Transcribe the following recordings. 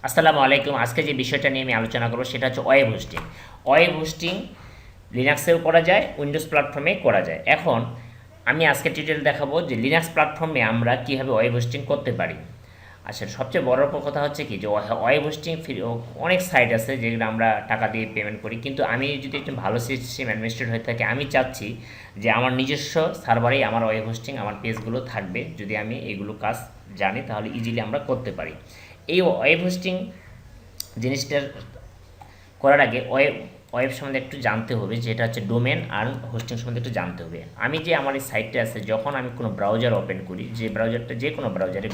আসসালামু আলাইকুম। আজকে যে বিষয়টা নিয়ে আমি আলোচনা করব সেটা হচ্ছে ওয়েব হোস্টিং। ওয়েব হোস্টিং লিনাক্সেও করা যায়, উইন্ডোজ প্ল্যাটফর্মে করা যায়। এখন আমি আজকে টিউটোরিয়াল দেখাবো যে লিনাক্স প্ল্যাটফর্মে আমরা কীভাবে ওয়েব হোস্টিং করতে পারি। আচ্ছা, সবচেয়ে বড় কথা হচ্ছে কি যে ওয়েব হোস্টিং অনেক সাইট আছে যেগুলো আমরা টাকা দিয়ে পেমেন্ট করি, কিন্তু আমি যদি একটু ভালো সিস্টেম অ্যাডমিনিস্ট্রেট হয়ে থাকে, আমি চাচ্ছি যে আমার নিজস্ব সার্ভারেই আমার ওয়েব হোস্টিং, আমার পেজগুলো থাকবে। যদি আমি এগুলো কাজ জানি তাহলে ইজিলি আমরা করতে পারি। এই ওয়েব হোস্টিং জিনিসটার করার আগে ওয়েব সম্বন্ধে একটু জানতে হবে, যেটা হচ্ছে ডোমেন আর হোস্টিং সম্বন্ধে একটু জানতে হবে। আমি যে আমার এই সাইটটা আছে, যখন আমি কোনো ব্রাউজার ওপেন করি, যে ব্রাউজারটা যে কোনো ব্রাউজারে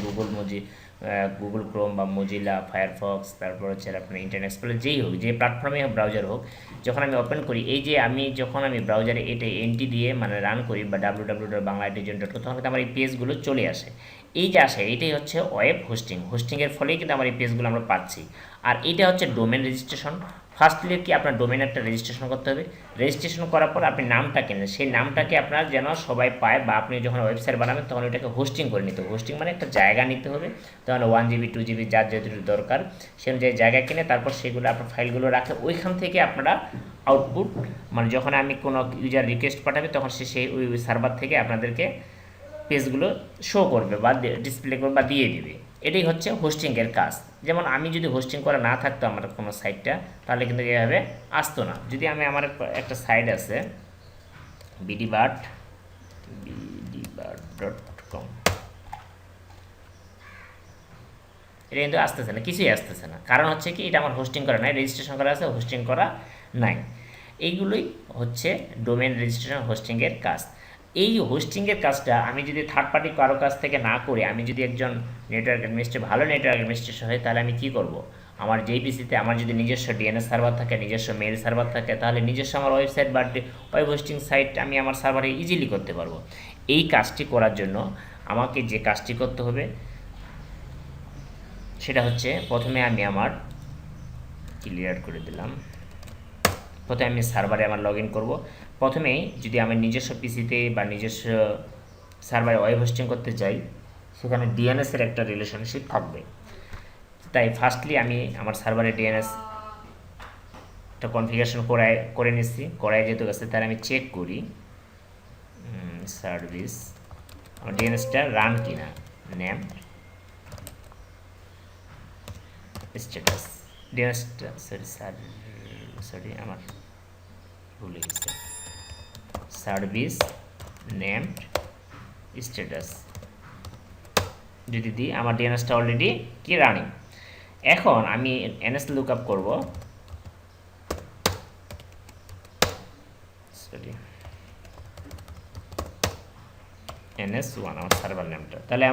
গুগল ক্রোম বা মজিলা ফায়ারফক্স, তারপর হচ্ছে আপনার ইন্টারনেট এক্সপ্লোরার, যেই হোক, যে প্ল্যাটফর্মে ব্রাউজার হোক, যখন আমি ওপেন করি, এই যে যখন আমি ব্রাউজারে এটা এন্ট্রি দিয়ে মানে রান করি বা www.banglaitizen.com, তখন কিন্তু আমার এই পেজগুলো চলে আসে। এই যে আসে, এটাই হচ্ছে ওয়েব হোস্টিংয়ের ফলেই কিন্তু আমার এই পেজগুলো আমরা পাচ্ছি। আর এটা হচ্ছে ডোমেন রেজিস্ট্রেশন। ফার্স্টলি কি আপনার ডোমেন একটা রেজিস্ট্রেশন করতে হবে। রেজিস্ট্রেশন করার পর আপনি নামটা কেনেন, সেই নামটাকে আপনার যেন সবাই পায়, বা আপনি যখন ওয়েবসাইট বানাবেন তখন ওইটাকে হোস্টিং করে নিতে হবে। হোস্টিং মানে একটা জায়গা নিতে হবে, তখন 1 GB 2 GB যার যেটুকু দরকার সে অনুযায়ী জায়গা কিনে তারপর সেগুলো আপনার ফাইলগুলো রাখে। ওইখান থেকে আপনারা আউটপুট, মানে যখন আমি কোনো ইউজার রিকোয়েস্ট পাঠাবে তখন সে সেই ওই সার্ভার থেকে আপনাদেরকে পেজগুলো শো করবে বা ডিসপ্লে করবে বা দিয়ে দিবে। এটাই হচ্ছে হোস্টিংয়ের কাজ। যেমন আমি যদি হোস্টিং করা না থাকতো আমার কোনো সাইটটা, তাহলে কিন্তু এভাবে আসতো না। যদি আমি আমার একটা সাইট আছে bdbart.com, এটা কিন্তু আসতেছে না, কিছুই আসতেছে না। কারণ হচ্ছে কি, এটা আমার হোস্টিং করা নাই, রেজিস্ট্রেশন করা আছে, হোস্টিং করা নাই। এইগুলোই হচ্ছে ডোমেন রেজিস্ট্রেশন হোস্টিংয়ের কাজ। এই হোস্টিংয়ের কাজটা আমি যদি থার্ড পার্টি কারো কাছ থেকে না করে, আমি যদি একজন নেটওয়ার্ক অ্যাডমিনিস্ট্রেটর, ভালো নেটওয়ার্ক অ্যাডমিনিস্ট্রেটর হয়, তাহলে আমি কী করব, আমার যেই পিসিতে আমার যদি নিজস্ব ডিএনএস সার্ভার থাকে, নিজস্ব মেল সার্ভার থাকে, তাহলে নিজস্ব আমার ওয়েবসাইট বা ওয়েব হোস্টিং সাইট আমি আমার সার্ভারে ইজিলি করতে পারবো। এই কাজটি করার জন্য আমাকে যে কাজটি করতে হবে সেটা হচ্ছে, প্রথমে আমি আমার ক্লিয়ার করে দিলাম। প্রথমে আমি সার্ভারে আমার লগ ইন করবো। প্রথমেই যদি আমি নিজস্ব পিসিতে বা নিজস্ব সার্ভারে ওয়েব হোস্টিং করতে চাই, সেখানে ডিএনএসের একটা রিলেশনশিপ থাকবে। তাই ফার্স্টলি আমি আমার সার্ভারে ডিএনএসটা কনফিগারেশন করে নিচ্ছি। করাই যেহেতু গেছে, তাহলে আমি চেক করি সার্ভিস আমার ডিএনএসটা রান কিনা, নেম স্ট্যাটাস, ডিএনএসটা সরি আমার ভুলে গেছে, সার্ভিস নেম স্ট্যাটাস যদি দিই, আমার ডিএনএসটা অলরেডি কি রানিং। এখন আমি এনএস লুক আপ করবো, সরি NS1 আমার সার্ভার নেমটা। তাহলে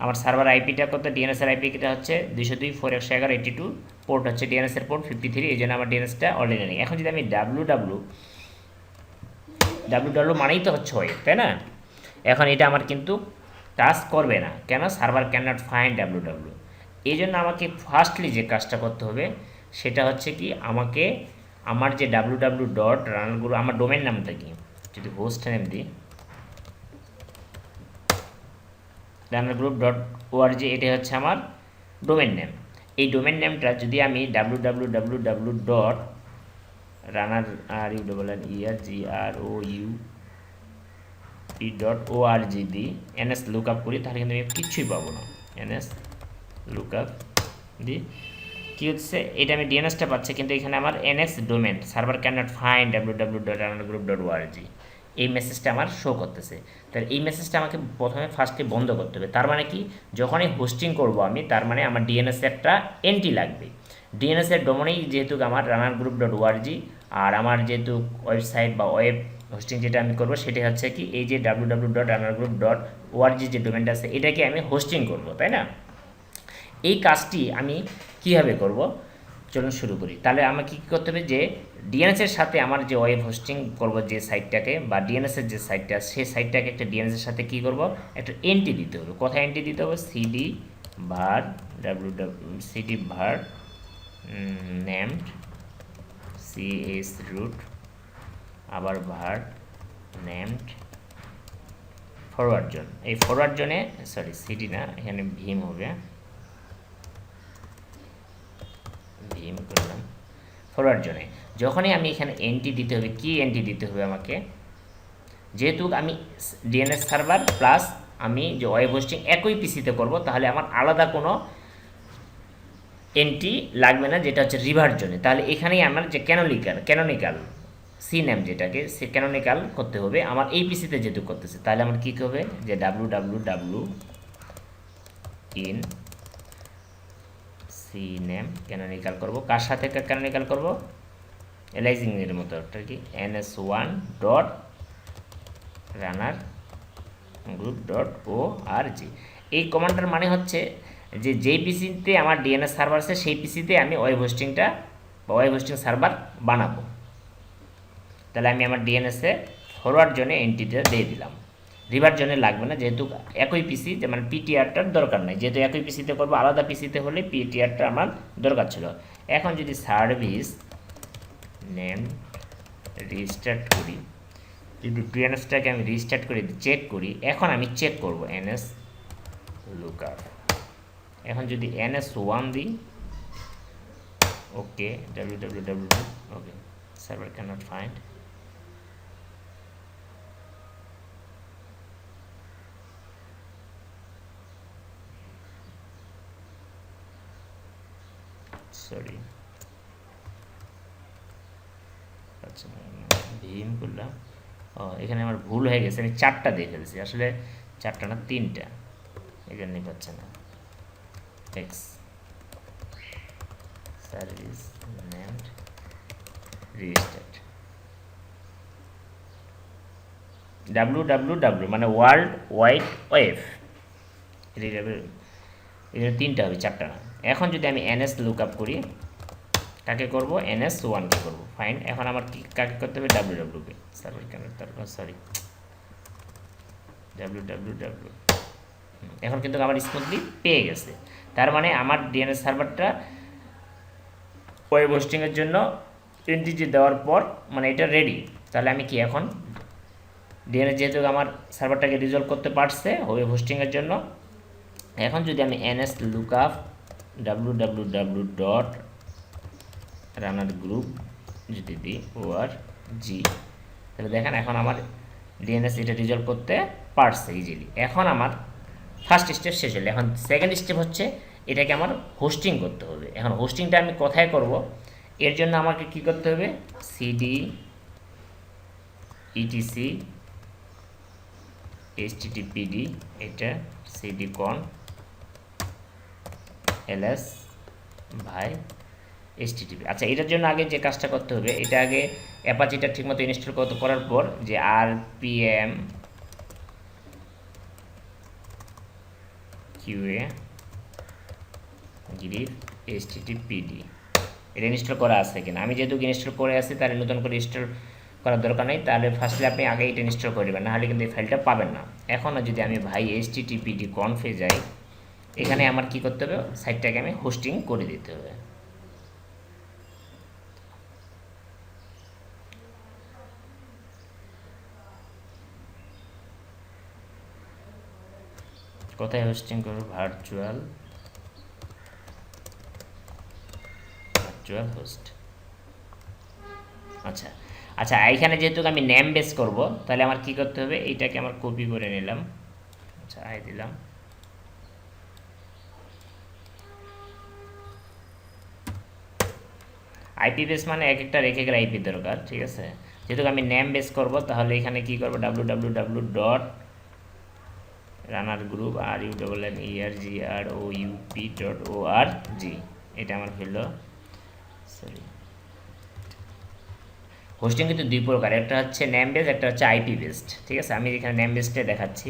আমার সার্ভার আইপিটা কত, ডিএনএসের আইপিটা হচ্ছে 202.168.82, পোর্ট হচ্ছে ডিএনএসের পোর্ট 53, এই জন্য আমার ডিএনএসটা অলরেডি নেই। এখন যদি আমি ডাব্লু মানেই তো হচ্ছে ওয়েব, তাই না? এখন এটা আমার কিন্তু টাচ করবে না, কেন? Server can not find W. এই জন্য আমাকে ফার্স্টলি যে কাজটা করতে হবে সেটা হচ্ছে কি, আমাকে আমার যে www.runnergroup, আমার ডোমেন নামটা কি, যদি হোস্ট নেম দিই runnergroup.org, এটা হচ্ছে আমার ডোমেন নেম। এই ডোমেন নেমটা যদি আমি www.runnergroup.org দিই, এনএস লুক আপ করি, তাহলে কিন্তু আমি কিছুই পাবো না। এনএস লুক আপ দিই, কী হচ্ছে, এটা আমি ডিএনএসটা পাচ্ছি, কিন্তু এখানে আমার NS domain server can not find www.runnergroup.org, এই মেসেজটা আমার শো করতেছে। তাহলে এই মেসেজটা আমাকে প্রথমে ফার্স্টে বন্ধ করতে হবে। তার মানে কি, যখনই হোস্টিং করব আমি, তার মানে আমার ডিএনএস একটা এন্ট্রি লাগবে। ডিএনএসের ডোমেনেই যেহেতু আমার runnergroup.org, আর আমার যেহেতু ওয়েবসাইট বা ওয়েব হোস্টিং যেটা আমি করবো সেটা হচ্ছে কি, এই যে www.runnergroup.org যে ডোমেনটা আছে, এটাকে আমি হোস্টিং করব, তাই না? এই কাজটি আমি কীভাবে করব, চলুন শুরু করি। তাহলে আমাকে কী করতে হবে, যে ডিএনএসের সাথে আমার যে ওয়েব হোস্টিং করব যে সাইটটাকে, বা ডিএনএসের যে সাইটটা, সেই সাইটটাকে একটা ডিএনএসের সাথে কী করব, একটা এন্ট্রি দিতে হবে। কোথায় এন্ট্রি দিতে হবে? সিডি ভার নেমড সিএস রুট, আবার ভার নেমড ফরওয়ার্ড জোন। এই ফরওয়ার্ড জোনে, সরি সিডি না, এখানে ভিম হবে, ফরওয়ার্ড জোনে। যখনই আমি এখানে এন্ট্রি দিতে হবে, কি এন্ট্রি দিতে হবে আমাকে, যেহেতু আমি ডিএনএস সার্ভার প্লাস আমি যে ওয়েব হোস্টিং একই পিসিতে করব, তাহলে আমার আলাদা কোনো এন্ট্রি লাগবে না, যেটা হচ্ছে রিভার জোনে। তাহলে এখানেই আমার যে ক্যানোনিক্যাল সি নেম, যেটাকে সে ক্যানোনিক্যাল করতে হবে আমার এই পিসিতে যেহেতু করতেছে। তাহলে আমার কী হবে যে www in C name canonical করব, কার সাথে ক্যানোনিক্যাল করব, এলাইজিং এর মতো একটা কি ns1 ডট রানার গ্রুপ ডট ও আর জি। এই কমান্ডটার মানে হচ্ছে যে যেই পিসিতে আমার ডিএনএস সার্ভার আছে সেই পিসিতে আমি ওয়েব হোস্টিংটা বা ওয়েব হোস্টিং সার্ভার বানাবো। তাহলে আমি আমার ডিএনএসে ফরওয়ার্ড জোনে এন্ট্রিটা দিয়ে দিলাম, রিভার জোনে লাগবে না, যেহেতু একই পিসি, যে মানে পিটিআরটার দরকার নেই, যেহেতু একই পিসিতে করবো। আলাদা পিসিতে হলে পিটিআরটা আমার দরকার ছিল। এখন যদি সার্ভিস নেম রিস্টার্ট করি, যদি ডিএনএসটাকে আমি রিস্টার্ট করে চেক করি, এখন আমি চেক করব এনএস লুকআপ। এখন যদি ns1 দিই, ওকে www, ওকে সার্ভার ক্যানট ফাইন্ড, সরি আচ্ছা ভীম করলাম, ও এখানে আমার ভুল হয়ে গেছে, আমি 4টা দিয়ে ফেলছি, আসলে 4টা না 3টা, এই জন্যই পাচ্ছে না। X service named restart www মানে ওয়ার্ল্ড ওয়াইড ওয়েব, এটা 3টা হবে, 4টা না। এখন যদি আমি ns লুকআপ করি, কাকে করব, ns1 কে করব, ফাইন। এখন আমার কি কাকে করতে হবে, www কে, সার্ভার কেন তারপর সরি www। এখন কিন্তু আমার স্মুথলি পেয়ে গেছে। তার মানে আমার ডিএনএস সার্ভারটা ওয়েব হোস্টিংয়ের জন্য এন্টিটি দেওয়ার পর মানে এটা রেডি। তাহলে আমি কি এখন ডিএনএস যেহেতু আমার সার্ভারটাকে রিজলভ করতে পারছে ওয়েব হোস্টিংয়ের জন্য, এখন যদি আমি ns লুকআপ www ডট রানার গ্রুপ যদি দিই org, তাহলে দেখেন এখন আমার ডিএনএস এটা রিজলভ করতে পারছে ইজিলি। এখন আমার ফার্স্ট স্টেপ শেষ হলো। এখন সেকেন্ড স্টেপ হচ্ছে এটাকে আমার হোস্টিং করতে হবে। এখন হোস্টিংটা আমি কোথায় করব, এর জন্য আমাকে কি করতে হবে, সিডি ইটিসি এইচটিটিপিডি, এটা সিডি কন এলএস ভাই এইচটিটিপি। আচ্ছা, এটার জন্য আগে যে কাজটা করতে হবে, এটা আগে অ্যাপাচিটা ঠিকমতো ইনস্টল করার পর যে rpm QA গ্রিপ এইচটিটিপিডি এটা ইনস্টল করা আছে কিনা। আমি যেহেতু ইনস্টল করে আছি তাহলে নতুন করে ইনস্টল করার দরকার নেই। তাহলে ফার্স্টলি আপনি আগে এটা ইনস্টল করে দেবেন, নাহলে কিন্তু এই ফাইলটা পাবেন না। এখন যদি আমি ভাই এইচটিটিপিডি কনফে যাই, এখানে আমার কি করতে হবে, সাইটটাকে আমি হোস্টিং করে দিতে হবে। কোথায় হোস্টিং করবো, ভার্চুয়াল হোস্ট। আচ্ছা আচ্ছা, এইখানে যেহেতু আমি নেম বেস করব, তাহলে আমার কি করতে হবে, এইটাকে আমার কপি করে নিলাম, আচ্ছা আই দিলাম, আইপি বেস মানে এক একটা এক আইপি দরকার, ঠিক আছে। যেহেতু আমি নেম বেস করব, তাহলে এখানে কি করব, www ডট রানার গ্রুপ RUNNERGROUP.org, এটা আমার হলো। সরি, হোস্টিং কিন্তু দুই প্রকার, একটা হচ্ছে নেম বেস, একটা হচ্ছে আইপি বেসড, ঠিক আছে। আমি এখানে নেম বেসডে দেখাচ্ছি।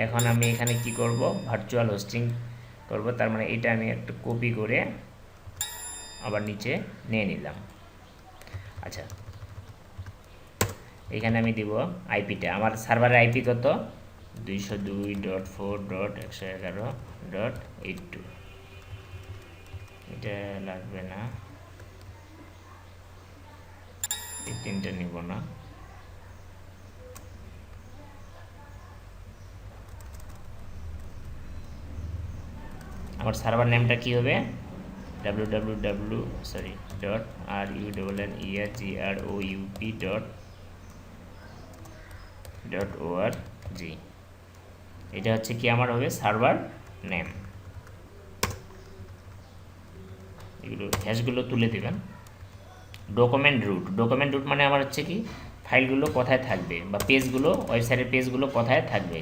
এখন আমি এখানে কি করব, ভার্চুয়াল হোস্টিং করব, তার মানে এটা আমি একটু কপি করে আবার নিচে নিয়ে নিলাম। আচ্ছা, এখানে আমি দিব আইপিটা, আমার সার্ভারের আইপি কত, 202.4.111.82, এটা লাগবে না, এই 3টা নিব না। আমার সার্ভার নেমটা কি হবে, www sorry dot runnergroup dot org। এটা হচ্ছে কি আমার হবে সার্ভার নেম। এগুলো হ্যাশগুলো তুলে দেবেন। ডকুমেন্ট রুট মানে আমার হচ্ছে কি ফাইলগুলো কোথায় থাকবে বা পেজগুলো, ওয়েবসাইটের পেজগুলো কোথায় থাকবে।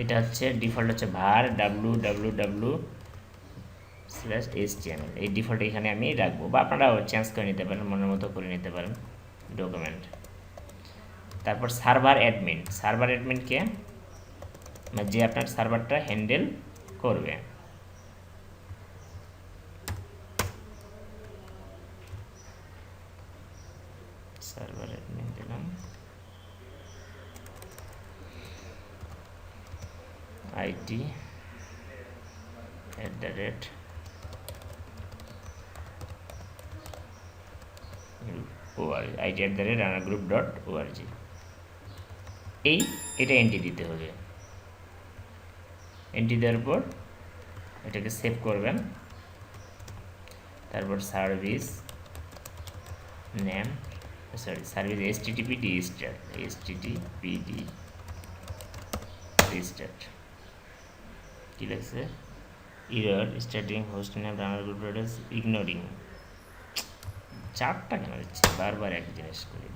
এটা হচ্ছে ডিফল্ট হচ্ছে var www/html। এই ডিফল্ট এখানে আমি রাখবো, বা আপনারা চেঞ্জ করে নিতে পারেন, মনের মতো করে নিতে পারেন ডকুমেন্ট। তারপর সার্ভার অ্যাডমিনকে যে আপনার সার্ভারটা হ্যান্ডেল করবে। সার্ভার অ্যাডমিন দিলাম, id runnergroup.org। এটা এন্ট্রি দিতে হবে। এন্ট্রি দেওয়ার পর এটাকে সেভ করবেন। তারপর service name service httpd start কি লাগছে error starting host name runner group address ignoring। চারটা কেন দিচ্ছে বারবার এক জিনিস করে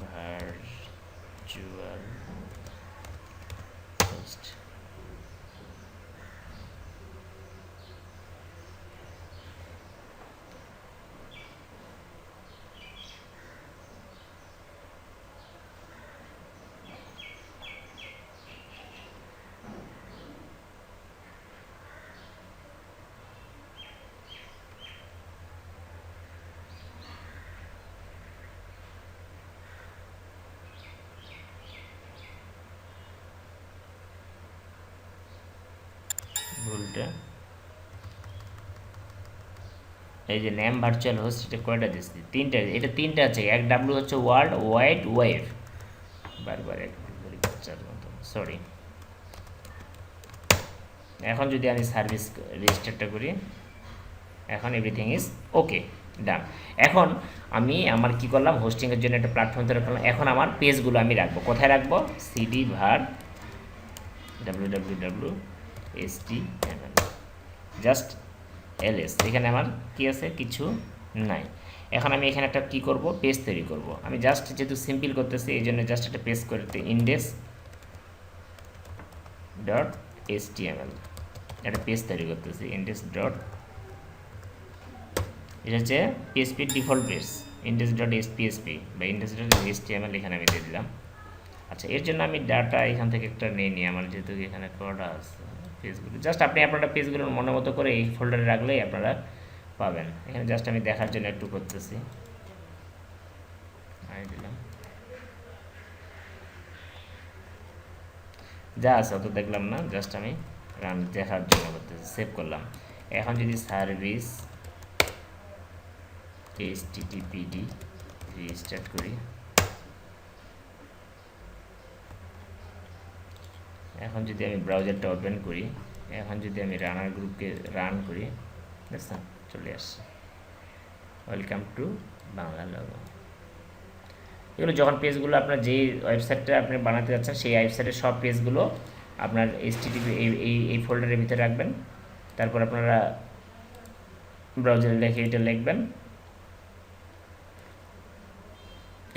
ভার্চুয়াল হোস্ট। ভুলটা এই যে নেম ভার্চুয়াল হোস্ট, এটা কয়টা দিচ্ছি? তিনটা। এটা তিনটা আছে, এক ডাব্লিউ হচ্ছে ওয়ার্ল্ড ওয়াইড ওয়েব, বারবার এক বাচ্চার মতো সরি। এখন যদি আমি সার্ভিস রেজিস্টারটা করি, এখন এভরিথিং ইজ ওকে ডান। এখন আমি আমার কি করলাম, হোস্টিংয়ের জন্য একটা প্ল্যাটফর্ম তৈরি করলাম। এখন আমার পেজগুলো আমি রাখবো কোথায় রাখবো, cd var www.html just ls। এখানে আমার কি আছে, কিছু নাই। এখন আমি এখানে একটা কি করব, পেজ তৈরি করব। আমি জাস্ট যেহেতু সিম্পল করতেছি এই জন্য জাস্ট একটা পেজ করতে index.html একটা পেজ তৈরি করতেছি index. এটা হচ্ছে পিএসপির ডিফল্ট পেজ index.php বা index.html এখানে আমি দিয়ে দিলাম। আচ্ছা, এর জন্য আমি ডাটা এখান থেকে একটা নিয়ে আমার যেহেতু এখানে কটা আছে পেজগুলো, জাস্ট আপনি আপনারা পেজগুলোর মনের মতো করে এই ফোল্ডারে রাখলেই আপনারা পাবেন। এখানে জাস্ট আমি দেখার জন্য একটু করতেছি, আমি দিলাম যা আছে অত দেখলাম না, জাস্ট আমি রান দেখার জন্য করতেছি, সেভ করলাম। এখন যদি সার্ভিস httpd রিস্টার্ট করি, এখন যদি আমি ব্রাউজারটা ওপেন করি, এখন যদি আমি রানার গ্রুপকে রান করি, দেখছেন চলে আসছে ওয়েলকাম টু বাংলা লগো। এগুলো যখন পেজগুলো আপনার যেই ওয়েবসাইটটা আপনি বানাতে যাচ্ছেন সেই ওয়েবসাইটের সব পেজগুলো আপনার http এই ফোল্ডারের ভিতরে রাখবেন। তারপর আপনারা ব্রাউজারে লিখে এটা লিখবেন,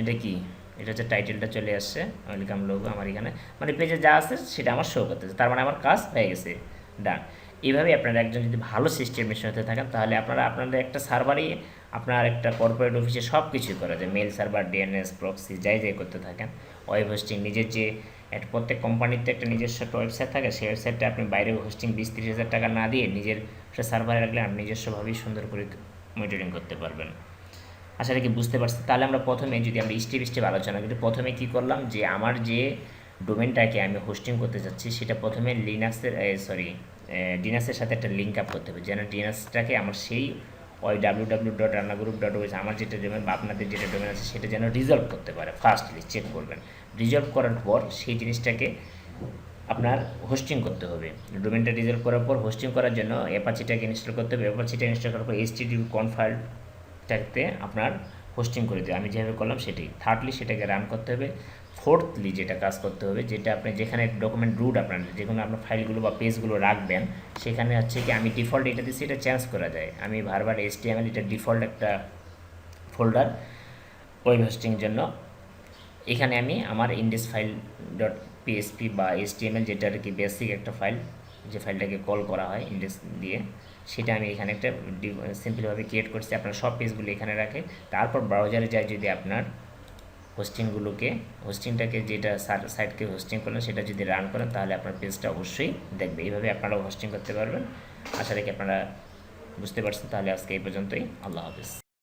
এটা কি, এটা হচ্ছে টাইটেলটা চলে আসছে ওয়েলকাম লোগো আমার এখানে, মানে পেজে যা আছে সেটা আমার শো করতেছে, তার মানে আমার কাজ হয়ে গেছে ডান। এইভাবে আপনারা একজন যদি ভালো সিস্টেমের সাথে থাকেন তাহলে আপনারা আপনাদের একটা সার্ভারই আপনার একটা কর্পোরেট অফিসে সব কিছুই করা যায়, মেল সার্ভার ডিএনএস প্রক্সি যাই করতে থাকেন, ওয়েব হোস্টিং নিজের যে একটা প্রত্যেক কোম্পানিতে একটা নিজস্ব একটা ওয়েবসাইট থাকে, সেই ওয়েবসাইটটা আপনি বাইরে হোস্টিং 20-30 হাজার টাকা না দিয়ে নিজের একটা সার্ভারে রাখলে আপনি নিজস্বভাবেই সুন্দর করে মনিটরিং করতে পারবেন। আশা রাখি বুঝতে পারছি। তাহলে আমরা প্রথমে যদি আমরা স্টেপ আলোচনা করি, প্রথমে কি করলাম যে আমার যে ডোমেনটাকে আমি হোস্টিং করতে চাচ্ছি সেটা প্রথমে ডিএনএসের সাথে একটা লিঙ্ক আপ করতে হবে, যেন ডিএনএসটাকে আমার সেই ওই www.runnergroup.org আমার যেটা ডোমেন বা আপনাদের যেটা ডোমেন আছে সেটা যেন রিজলভ করতে পারে। ফার্স্টলি চেক করবেন, রিজলভ করার পর সেই জিনিসটাকে আপনার হোস্টিং করতে হবে। ডোমেনটা রিজার্ভ করার পর হোস্টিং করার জন্য অ্যাপাচিটাকে ইনস্টল করতে হবে। অ্যাপাচিটা ইনস্টল করার পর এইচটিটিপি কনফাইলটাতে আপনার হোস্টিং করে দেবে, আমি যেভাবে করলাম সেটাই। থার্ডলি সেটাকে রান করতে হবে। ফোর্থলি যেটা কাজ করতে হবে, যেটা আপনি যেখানে ডকুমেন্ট রুট আপনার যেখানে আপনার ফাইলগুলো বা পেজগুলো রাখবেন, সেখানে হচ্ছে কি আমি ডিফল্ট এটা দিচ্ছি, এটা চেঞ্জ করা যায়। আমি বারবার HTML এটা ডিফল্ট একটা ফোল্ডার ওয়েব হোস্টিংয়ের জন্য। এখানে আমি আমার ইন্ডেক্স ফাইল ডট পিএসপি বা HTML যেটা আর কি বেসিক একটা ফাইল, যে ফাইলটাকে কল করা হয় ইন্ডেক্স দিয়ে, সেটা আমি এখানে একটা সিম্পলভাবে ক্রিয়েট করছি। আপনার সব পেজগুলো এখানে রাখে। তারপর ব্রাউজারে যায়, যদি আপনার হোস্টিংটাকে যেটা সাইটকে হোস্টিং করলেন সেটা যদি রান করেন, তাহলে আপনার পেজটা অবশ্যই দেখবে। এইভাবে আপনারাও হোস্টিং করতে পারবেন। আশা রাখি আপনারা বুঝতে পারছেন। তাহলে আজকে এই পর্যন্তই। আল্লাহ হাফিজ।